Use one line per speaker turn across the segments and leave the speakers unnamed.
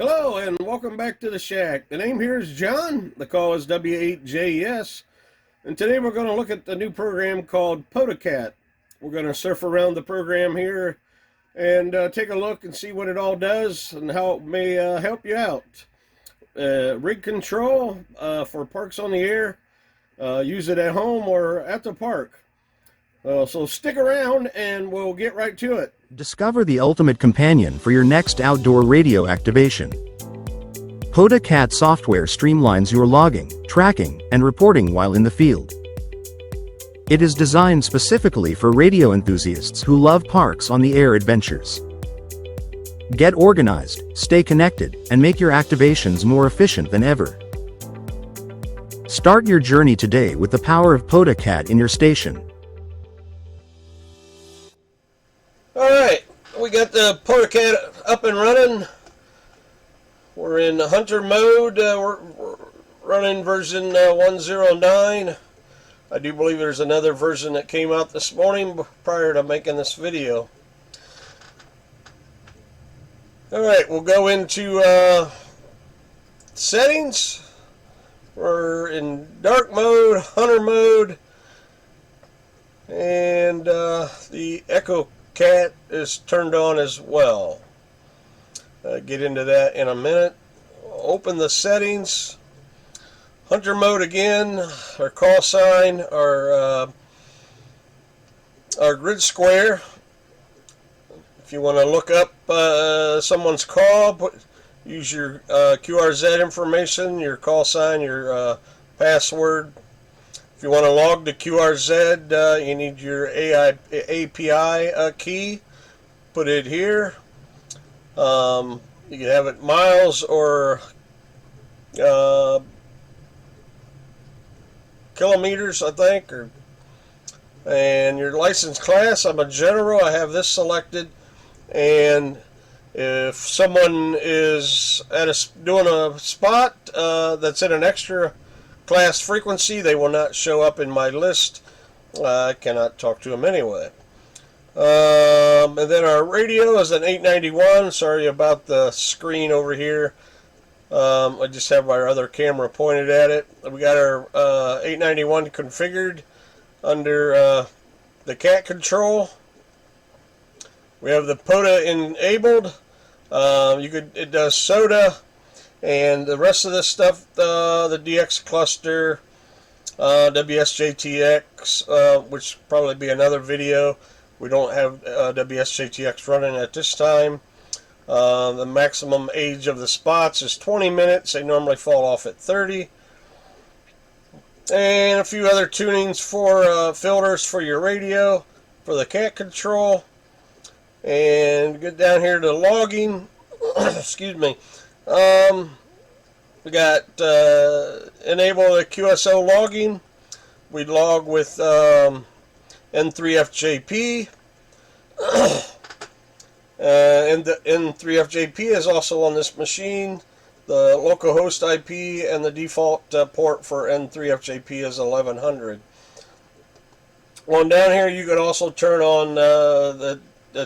Hello and welcome back to the shack. The name here is John. The call is W8JS. And today we're going to look at the new program called PotaCat. We're going to surf around the program here and take a look and see what it all does and how it may help you out. Rig control for parks on the air. Use it at home or at the park. So stick around and we'll get right to it.
Discover the ultimate companion for your next outdoor radio activation. PotaCat Software streamlines your logging, tracking, and reporting while in the field. It is designed specifically for radio enthusiasts who love parks on the air adventures. Get organized, stay connected, and make your activations more efficient than ever. Start your journey today with the power of PotaCat in your station.
Alright, we got the PotaCat up and running. We're in hunter mode. We're running version 109. I do believe there's another version that came out this morning prior to making this video. Alright, we'll go into settings. We're in dark mode, hunter mode, and the ECHOCat is turned on as well. Get into that in a minute. Open the settings. Hunter mode again. Our call sign, our grid square. If you want to look up someone's call, use your QRZ information, your call sign, your password. If you want to log to QRZ, you need your API key. Put it here. You can have it miles or kilometers, I think. And your license class, I'm a general. I have this selected. And if someone is doing a spot that's in an extra class frequency, they will not show up in my list. I cannot talk to them anyway. And then our radio is an 891. Sorry about the screen over here. I just have our other camera pointed at it. We got our 891 configured under the cat control. We have the Pota enabled. It does SOTA. And the rest of this stuff, the DX cluster, WSJTX, which will probably be another video. We don't have WSJTX running at this time. The maximum age of the spots is 20 minutes. They normally fall off at 30. And a few other tunings for filters for your radio, for the cat control. And get down here to logging. Excuse me. We got enable the QSO logging. We log with N3FJP. And the N3FJP is also on this machine. The localhost IP and the default port for N3FJP is 1100. On down here, you could also turn on the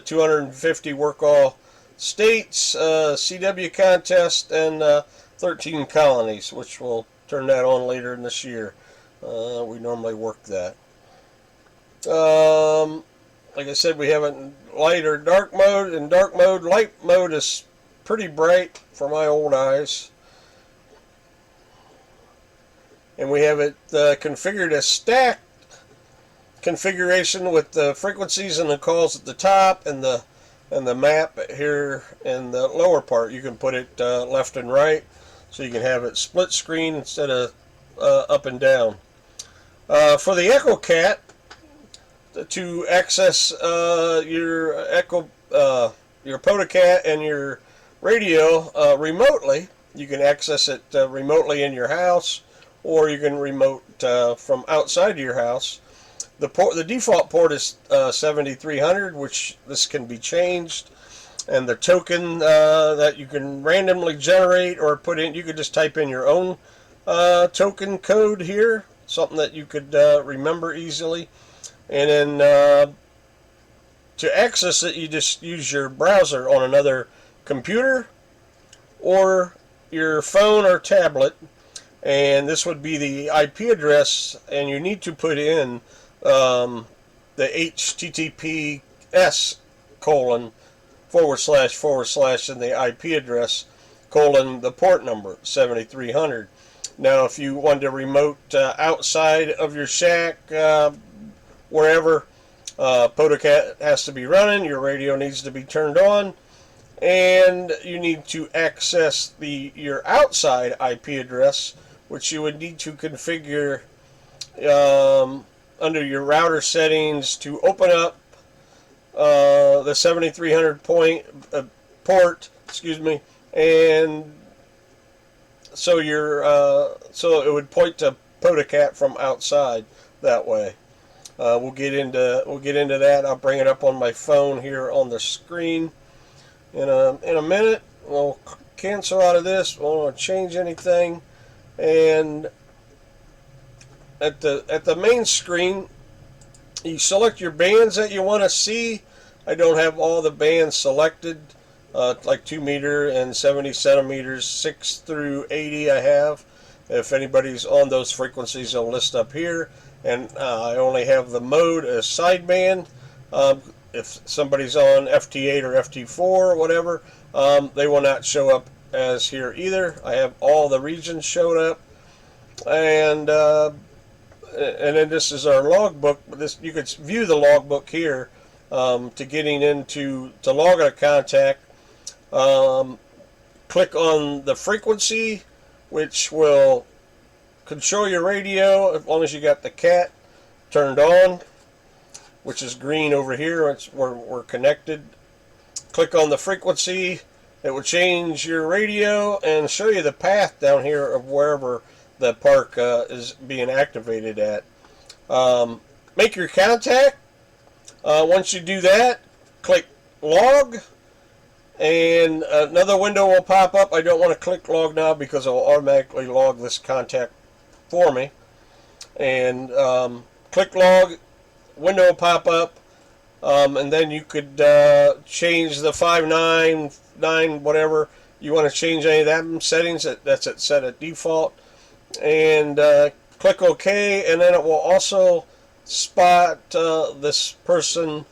250 work all states, CW contest, and 13 colonies, which we'll turn that on later in this year. We normally work that. Like I said, we have it in light or dark mode. In dark mode, light mode is pretty bright for my old eyes. And we have it configured as stacked configuration with the frequencies and the calls at the top and the map here in the lower part. You can put it left and right, so you can have it split screen instead of up and down. For the ECHOCat, to access your PotaCat and your radio remotely, you can access it remotely in your house, or you can remote from outside your house. The default port is 7300, which this can be changed, and the token that you can randomly generate or put in, you could just type in your own token code here, something that you could remember easily. And then to access it, you just use your browser on another computer, or your phone or tablet, and this would be the IP address, and you need to put in the HTTPS colon // in the IP address colon the port number 7300. Now, if you want to remote outside of your shack, wherever, PotaCat has to be running, your radio needs to be turned on, and you need to access your outside IP address, which you would need to configure under your router settings to open up the 7300 port, and so so it would point to PotaCat from outside that way. We'll get into that. I'll bring it up on my phone here on the screen in a minute. We'll cancel out of this. We won't change anything, and at the main screen, you select your bands that you want to see. I don't have all the bands selected, like 2 meter and 70 centimeters, 6 through 80 I have. If anybody's on those frequencies, they'll list up here. And I only have the mode as sideband. If somebody's on FT8 or FT4 or whatever, they will not show up as here either. I have all the regions showed up, and then this is our logbook. You could view the logbook here to getting to log a contact. Click on the frequency, which will control your radio as long as you got the cat turned on, which is green over here. We're connected. Click on the frequency. It will change your radio and show you the path down here of wherever the park is being activated at. Make your contact. Once you do that, click log, and another window will pop up. I don't want to click log now because it will automatically log this contact for me. And click log, window will pop up, and then you could change the 599 whatever you want to change any of that settings. That's set at default, and click OK, and then it will also spot this person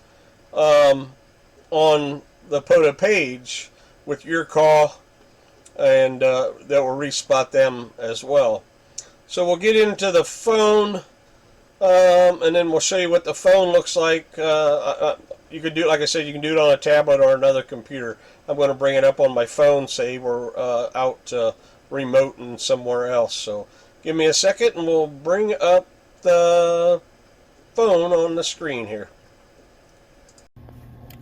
on the POTA page with your call, and that will respot them as well. So we'll get into the phone, and then we'll show you what the phone looks like. You could do, like I said, you can do it on a tablet or another computer. I'm going to bring it up on my phone, say we're out remote and somewhere else. So give me a second, and we'll bring up the phone on the screen here.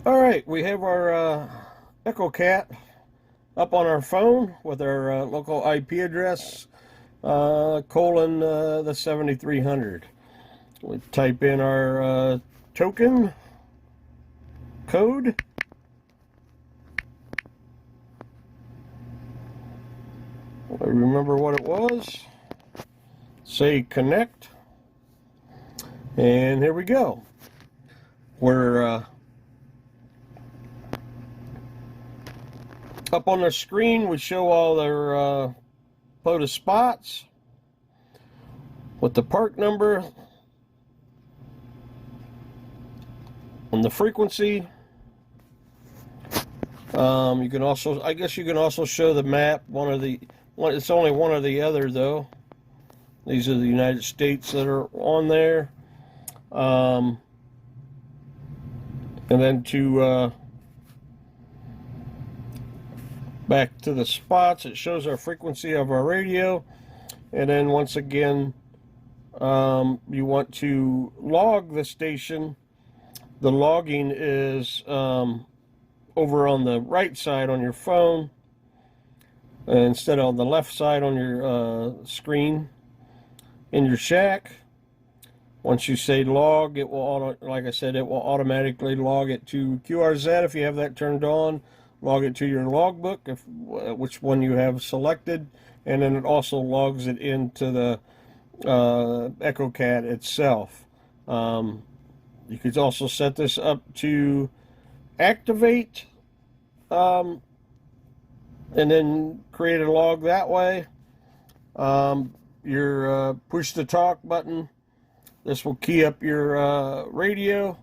Alright, we have our ECHOCat up on our phone with our local IP address, colon the 7300. We type in our token code. I remember what it was. Say connect. And here we go. We're up on the screen. We show all their POTA spots with the park number and the frequency. You can also, I guess you can also show the map. It's only one or the other though. These are the United States that are on there. And then to back to the spots, it shows our frequency of our radio. And then once again, you want to log the station. The logging is over on the right side on your phone instead of on the left side on your screen in your shack. Once you say log, it will like I said, it will automatically log it to QRZ if you have that turned on. Log it to your logbook, which one you have selected, and then it also logs it into the ECHOCat itself. You could also set this up to activate and then create a log that way. Your push to talk button. This will key up your radio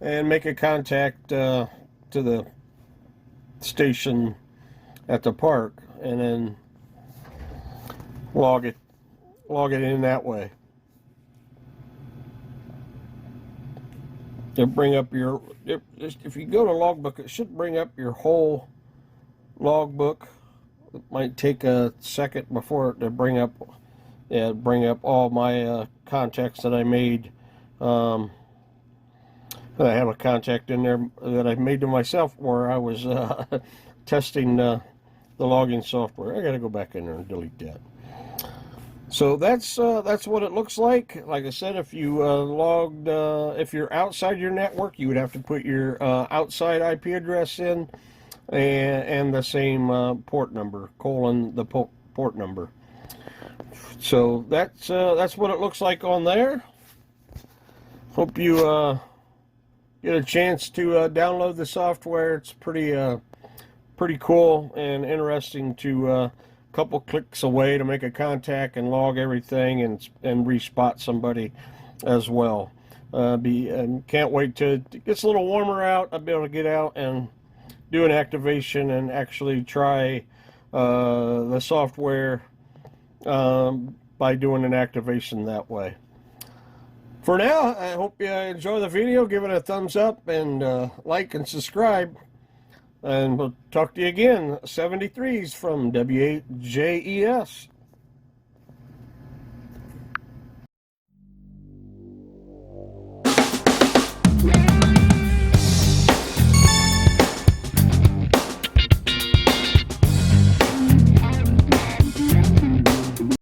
and make a contact to the station at the park, and then log it in that way. It'll bring up your, if you go to logbook, it should bring up your whole logbook. It might take a second before it to bring up all my contacts that I made. I have a contact in there that I made to myself where I was testing the logging software. I got to go back in there and delete that. So that's what it looks like. Like I said, if you if you're outside your network, you would have to put your outside IP address in, and the same port number, the port number. So that's what it looks like on there. Hope you get a chance to download the software. It's pretty cool and interesting to couple clicks away to make a contact and log everything and respot somebody as well. And can't wait till it gets a little warmer out. I'll be able to get out and do an activation and actually try the software by doing an activation that way. For now, I hope you enjoy the video. Give it a thumbs up and like and subscribe. And we'll talk to you again. 73s from WJES.